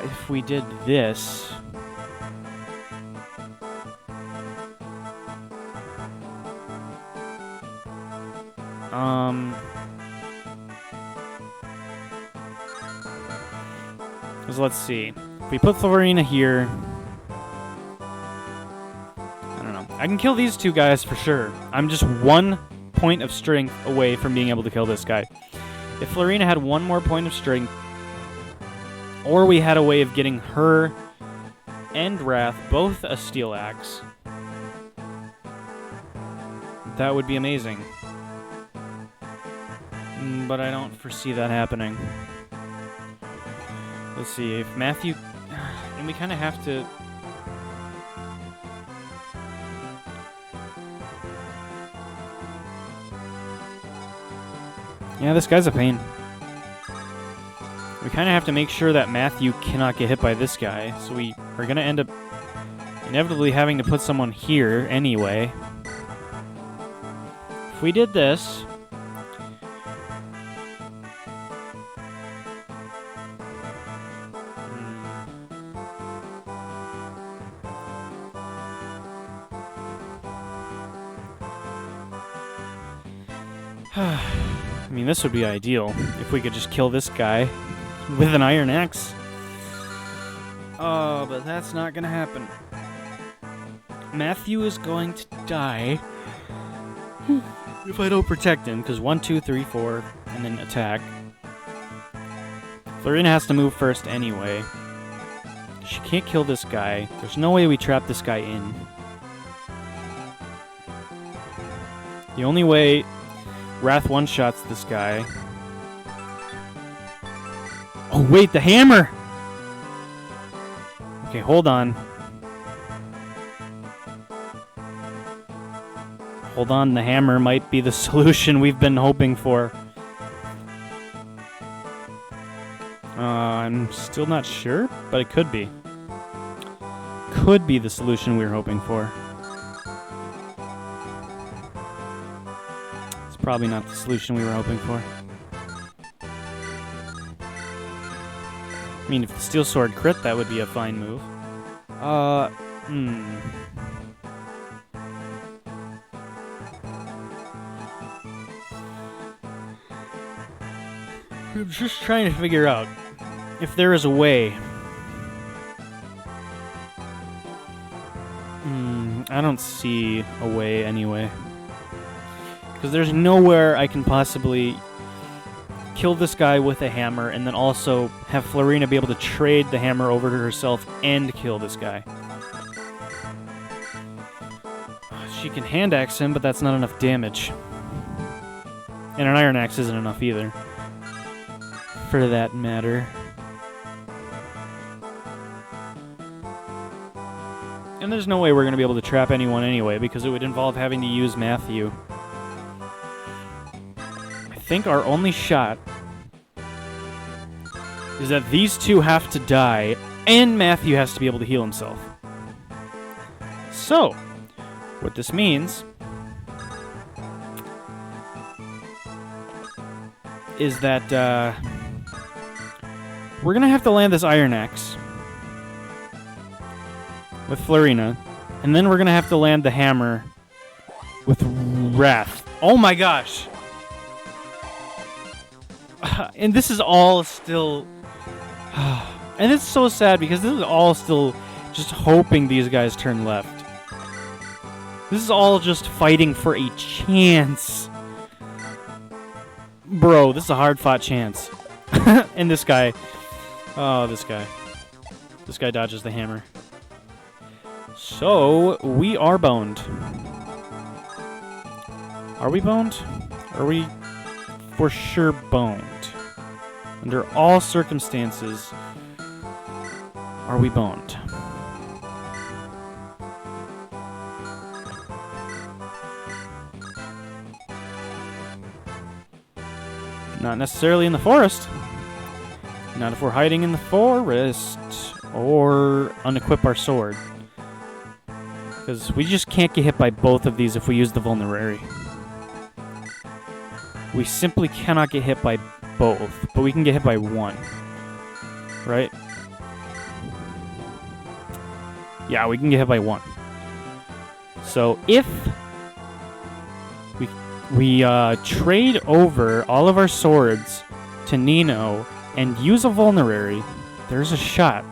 If we did this... So let's see. If we put Florina here... I don't know. I can kill these two guys for sure. I'm just 1 point of strength away from being able to kill this guy. If Florina had 1 more point of strength, or we had a way of getting her and Wrath both a steel axe, that would be amazing. But I don't foresee that happening. Let's see, if Matthew... And we kind of have to... Yeah, this guy's a pain. We kind of have to make sure that Matthew cannot get hit by this guy, so we are going to end up inevitably having to put someone here anyway. If we did this... I mean, this would be ideal if we could just kill this guy with an iron axe. Oh, but that's not gonna happen. Matthew is going to die if I don't protect him, because 1, 2, 3, 4, and then attack. Florina has to move first anyway. She can't kill this guy. There's no way we trap this guy in. The only way Wrath one-shots this guy. Oh, wait, the hammer! Okay, hold on. Hold on, the hammer might be the solution we've been hoping for. I'm still not sure, but it could be. Could be the solution we were hoping for. It's probably not the solution we were hoping for. I mean, if the steel sword crit, that would be a fine move. I'm just trying to figure out if there is a way. I don't see a way anyway. Because there's nowhere I can possibly kill this guy with a hammer and then also have Florina be able to trade the hammer over to herself and kill this guy. She can hand axe him, but that's not enough damage. And an iron axe isn't enough either, for that matter. And there's no way we're going to be able to trap anyone anyway, because it would involve having to use Matthew. I think our only shot is that these two have to die, and Matthew has to be able to heal himself. So, what this means is that we're going to have to land this iron axe with Florina, and then we're going to have to land the hammer with Wrath. Oh my gosh! And this is all still... And it's so sad because this is all still just hoping these guys turn left. This is all just fighting for a chance. Bro, this is a hard-fought chance. And this guy... Oh, this guy. This guy dodges the hammer. So, we are boned. Are we boned? Are we for sure boned? Under all circumstances, are we boned? Not necessarily in the forest. Not if we're hiding in the forest or unequip our sword. Because we just can't get hit by both of these if we use the vulnerary. We simply cannot get hit by both, but we can get hit by one. Right? Yeah, we can get hit by one. So if we trade over all of our swords to Nino and use a vulnerary, there's a shot.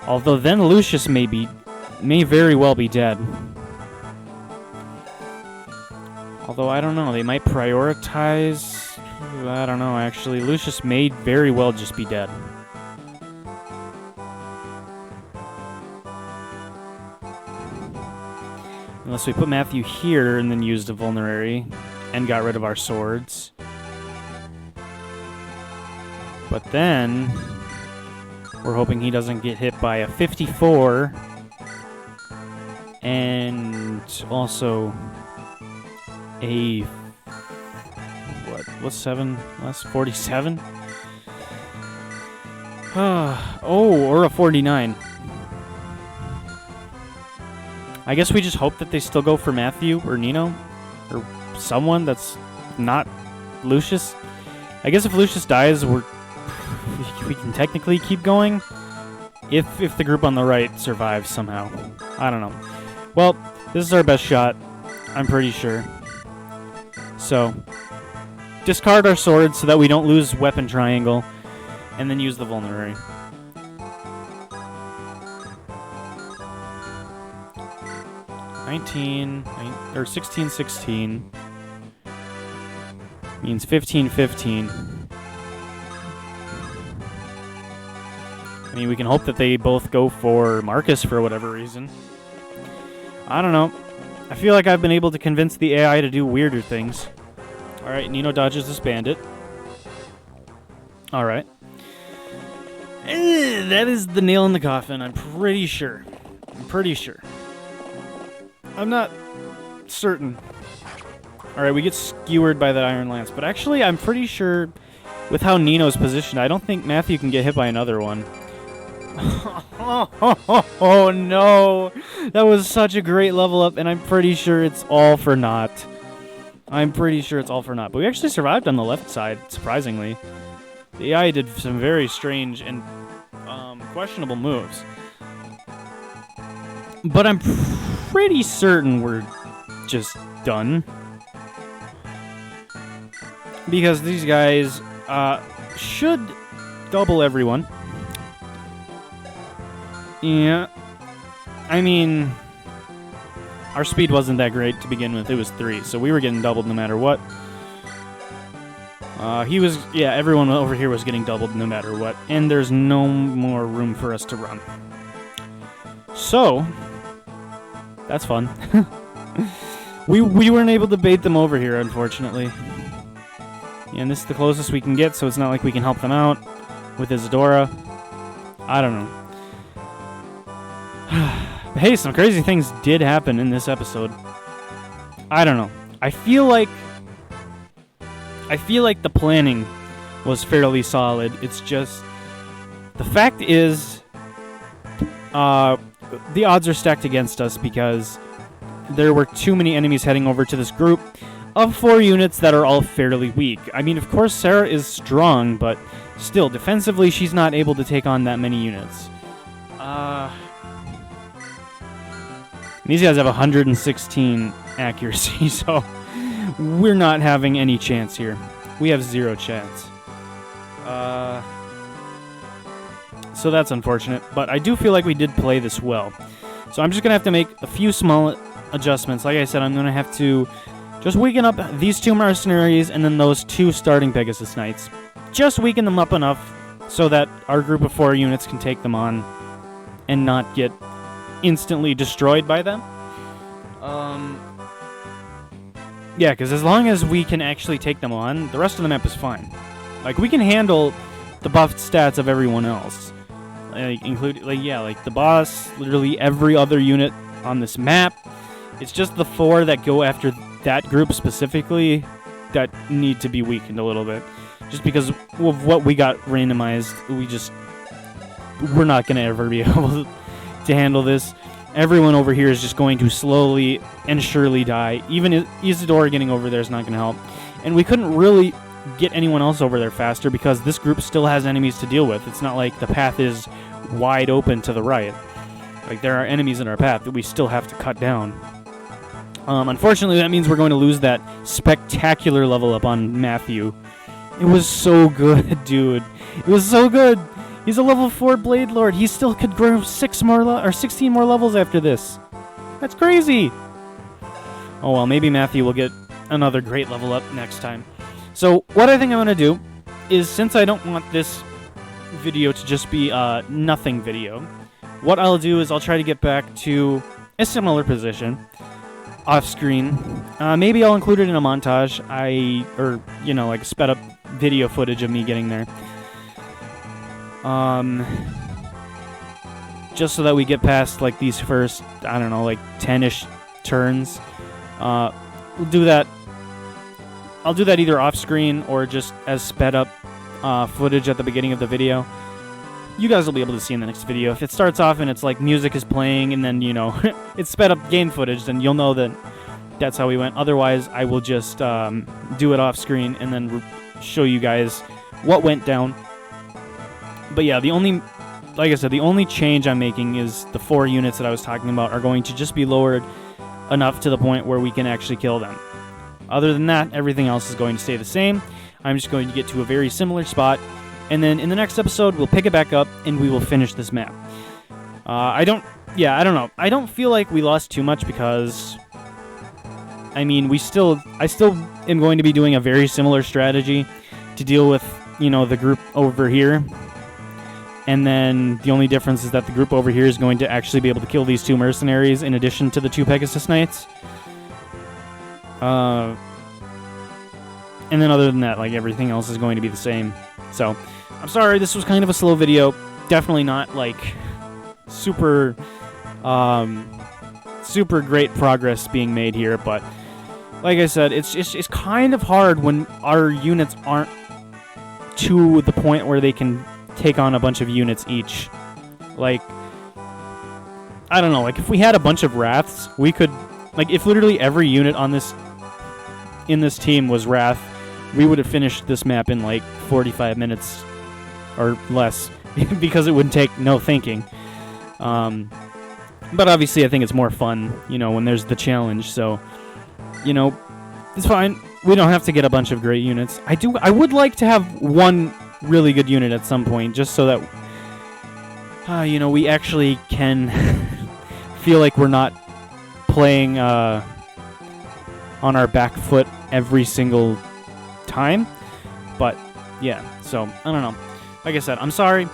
Although then Lucius may very well be dead. Although I don't know, they might prioritize. I don't know actually. Lucius may very well just be dead. Unless we put Matthew here and then used a vulnerary and got rid of our swords. But then we're hoping he doesn't get hit by a 54 and also a what's 7? That's 47. Or a 49. I guess we just hope that they still go for Matthew or Nino or someone that's not Lucius. I guess if Lucius dies, we can technically keep going if the group on the right survives somehow. I don't know. Well, this is our best shot, I'm pretty sure. So, discard our swords so that we don't lose weapon triangle, and then use the vulnerary. Or 16-16 means 15-15. I mean, we can hope that they both go for Marcus for whatever reason. I don't know. I feel like I've been able to convince the AI to do weirder things. Alright, Nino dodges this bandit. Alright. That is the nail in the coffin, I'm pretty sure. I'm not certain. Alright, we get skewered by that Iron Lance. But actually, I'm pretty sure with how Nino's positioned, I don't think Matthew can get hit by another one. Oh no! That was such a great level up, and I'm pretty sure it's all for naught. But we actually survived on the left side, surprisingly. The AI did some very strange and questionable moves. But I'm pretty certain we're just done. Because these guys should double everyone. Yeah. I mean, our speed wasn't that great to begin with. It was 3, so we were getting doubled no matter what. Everyone over here was getting doubled no matter what. And there's no more room for us to run. So, that's fun. we weren't able to bait them over here, unfortunately. And this is the closest we can get, so it's not like we can help them out with Isadora. I don't know. Hey, some crazy things did happen in this episode. I don't know. I feel like the planning was fairly solid. It's just the fact is the odds are stacked against us because there were too many enemies heading over to this group of 4 units that are all fairly weak. I mean, of course, Sarah is strong, but still, defensively, she's not able to take on that many units. These guys have 116 accuracy, so we're not having any chance here. We have 0 chance. So that's unfortunate, but I do feel like we did play this well. So I'm just going to have to make a few small adjustments. Like I said, I'm going to have to just weaken up these 2 mercenaries and then those 2 starting Pegasus Knights. Just weaken them up enough so that our group of 4 units can take them on and not get instantly destroyed by them. Yeah, because as long as we can actually take them on, the rest of the map is fine. Like, we can handle the buffed stats of everyone else. Like, like the boss, literally every other unit on this map. It's just the 4 that go after that group specifically that need to be weakened a little bit. Just because of what we got randomized, we're not going to ever be able to handle this. Everyone over here is just going to slowly and surely die. Even Isidore getting over there is not going to help. And we couldn't really get anyone else over there faster because this group still has enemies to deal with. It's not like the path is wide open to the right. Like, there are enemies in our path that we still have to cut down. Unfortunately, that means we're going to lose that spectacular level up on Matthew. It was so good, dude. It was so good. He's a level 4 Blade Lord. He still could grow 16 more levels after this. That's crazy. Oh, well, maybe Matthew will get another great level up next time. So, what I think I'm going to do is, since I don't want this video to just be a nothing video, what I'll do is I'll try to get back to a similar position off screen. Maybe I'll include it in a montage. Like sped up video footage of me getting there. Just so that we get past, like, these first, I don't know, like, 10-ish turns. We'll do that. I'll do that either off-screen or just as sped-up footage at the beginning of the video. You guys will be able to see in the next video. If it starts off and it's, like, music is playing and then, it's sped-up game footage, then you'll know that that's how we went. Otherwise, I will just do it off-screen and then show you guys what went down. But yeah, the only change I'm making is the 4 units that I was talking about are going to just be lowered enough to the point where we can actually kill them. Other than that, everything else is going to stay the same. I'm just going to get to a very similar spot, and then in the next episode, we'll pick it back up, and we will finish this map. I don't know. I don't feel like we lost too much because, I mean, I still am going to be doing a very similar strategy to deal with, the group over here. And then the only difference is that the group over here is going to actually be able to kill these 2 mercenaries in addition to the 2 Pegasus Knights. And then other than that, like, everything else is going to be the same. So, I'm sorry, this was kind of a slow video. Definitely not, like, super great progress being made here. But, like I said, it's kind of hard when our units aren't to the point where they can take on a bunch of units each. Like, I don't know, like, if we had a bunch of Wraths, we could, like, if literally every unit in this team was Wrath, we would have finished this map in, like, 45 minutes or less, because it would take no thinking. But obviously I think it's more fun, when there's the challenge, so, it's fine. We don't have to get a bunch of great units. I would like to have one really good unit at some point, just so that we actually can feel like we're not playing on our back foot every single time. But yeah, so I don't know. Like I said, I'm sorry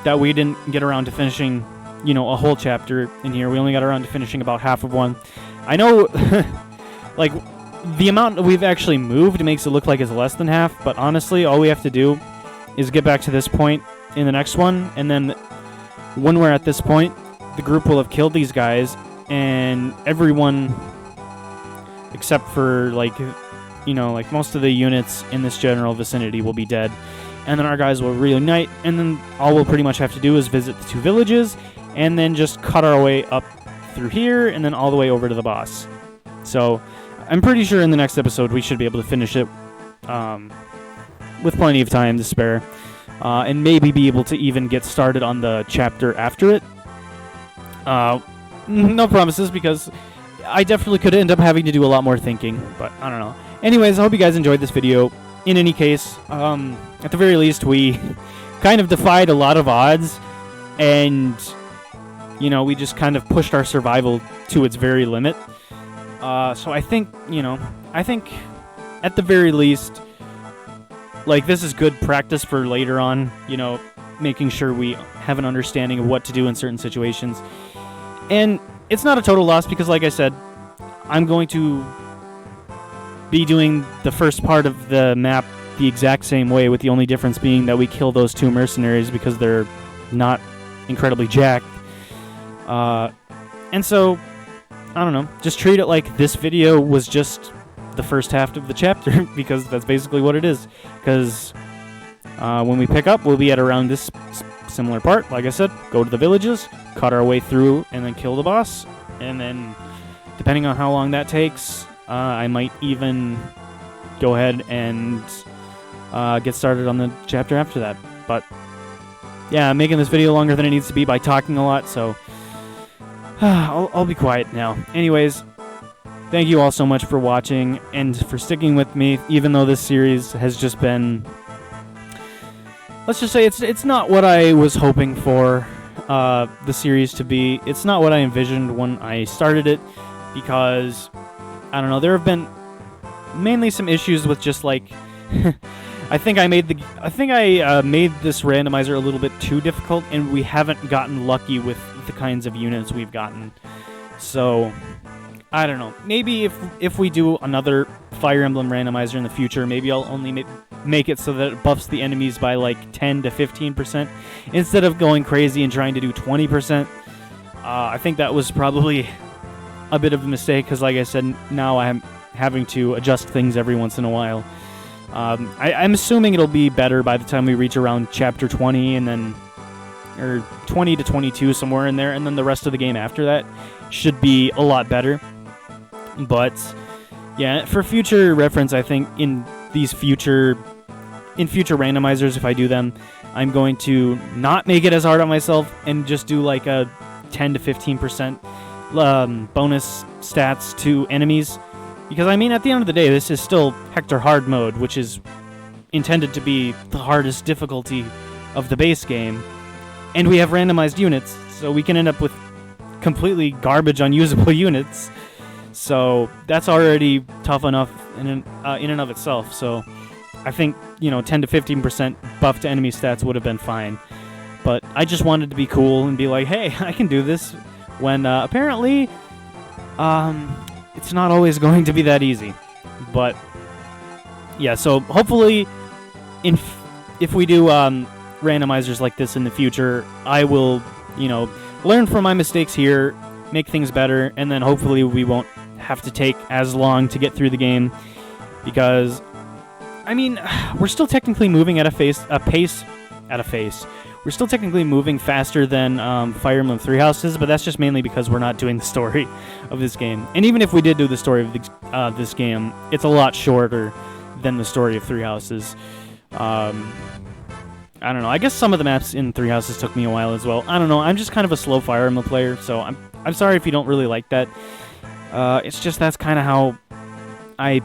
that we didn't get around to finishing a whole chapter in here. We only got around to finishing about half of one. I know like the amount that we've actually moved makes it look like it's less than half, but honestly all we have to do is get back to this point in the next one, and then when we're at this point, the group will have killed these guys, and everyone, except for, like most of the units in this general vicinity will be dead, and then our guys will reunite, and then all we'll pretty much have to do is visit the 2 villages, and then just cut our way up through here, and then all the way over to the boss. So, I'm pretty sure in the next episode we should be able to finish it, with plenty of time to spare, and maybe be able to even get started on the chapter after it. No promises, because I definitely could end up having to do a lot more thinking, but I don't know. Anyways, I hope you guys enjoyed this video. in any case, at the very least, we kind of defied a lot of odds, and we just kind of pushed our survival to its very limit. So I think at the very least, like, this is good practice for later on, making sure we have an understanding of what to do in certain situations. And it's not a total loss because, like I said, I'm going to be doing the first part of the map the exact same way, with the only difference being that we kill those 2 mercenaries because they're not incredibly jacked. And so, I don't know, just treat it like this video was just the first half of the chapter, because that's basically what it is. Because when we pick up, we'll be at around this similar part. Like I said, go to the villages, cut our way through, and then kill the boss. And then, depending on how long that takes, I might even go ahead and get started on the chapter after that. But yeah, I'm making this video longer than it needs to be by talking a lot, so I'll be quiet now. Anyways, thank you all so much for watching and for sticking with me, even though this series has just been, let's just say it's not what I was hoping for the series to be. It's not what I envisioned when I started it, because I don't know, there have been mainly some issues with just like I think I made this randomizer a little bit too difficult, and we haven't gotten lucky with the kinds of units we've gotten. So I don't know. Maybe if we do another Fire Emblem randomizer in the future, maybe I'll only make it so that it buffs the enemies by like 10 to 15% instead of going crazy and trying to do 20%. I think that was probably a bit of a mistake because, like I said, now I'm having to adjust things every once in a while. I'm assuming it'll be better by the time we reach around chapter 20 and then, or 20 to 22, somewhere in there, and then the rest of the game after that should be a lot better. But yeah, for future reference, I think in future randomizers, if I do them, I'm going to not make it as hard on myself and just do like a 10 to 15% bonus stats to enemies. Because, I mean, at the end of the day, this is still Hector hard mode, which is intended to be the hardest difficulty of the base game. And we have randomized units, so we can end up with completely garbage, unusable units. So that's already tough enough in and of itself. So I think, 10 to 15% buff to enemy stats would have been fine. But I just wanted to be cool and be like, hey, I can do this, when apparently it's not always going to be that easy. But yeah, so hopefully if we do randomizers like this in the future, I will, learn from my mistakes here, make things better, and then hopefully we won't have to take as long to get through the game, because, I mean, we're still technically moving at a pace. We're still technically moving faster than Fire Emblem Three Houses, but that's just mainly because we're not doing the story of this game. And even if we did do the story of this game, it's a lot shorter than the story of Three Houses. I don't know. I guess some of the maps in Three Houses took me a while as well. I don't know. I'm just kind of a slow Fire Emblem player, so I'm sorry if you don't really like that. It's just that's kind of how I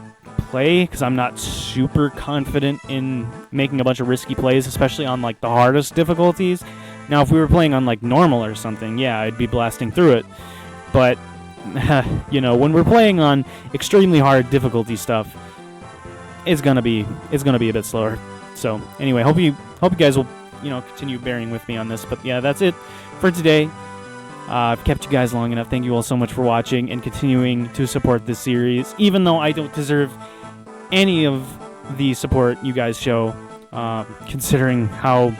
play, because I'm not super confident in making a bunch of risky plays, especially on like the hardest difficulties. Now, if we were playing on like normal or something, yeah, I'd be blasting through it. But when we're playing on extremely hard difficulty stuff, it's gonna be a bit slower. So anyway, hope you guys will continue bearing with me on this. But yeah, that's it for today. I've kept you guys long enough. Thank you all so much for watching and continuing to support this series, even though I don't deserve any of the support you guys show, considering how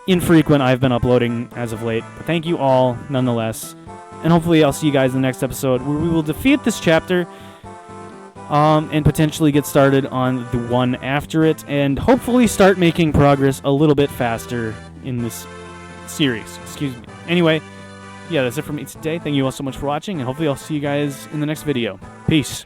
infrequent I've been uploading as of late. But thank you all nonetheless, and hopefully I'll see you guys in the next episode, where we will defeat this chapter and potentially get started on the one after it, and hopefully start making progress a little bit faster in this series. Excuse me. Anyway, yeah, that's it for me today. Thank you all so much for watching, and hopefully I'll see you guys in the next video. Peace.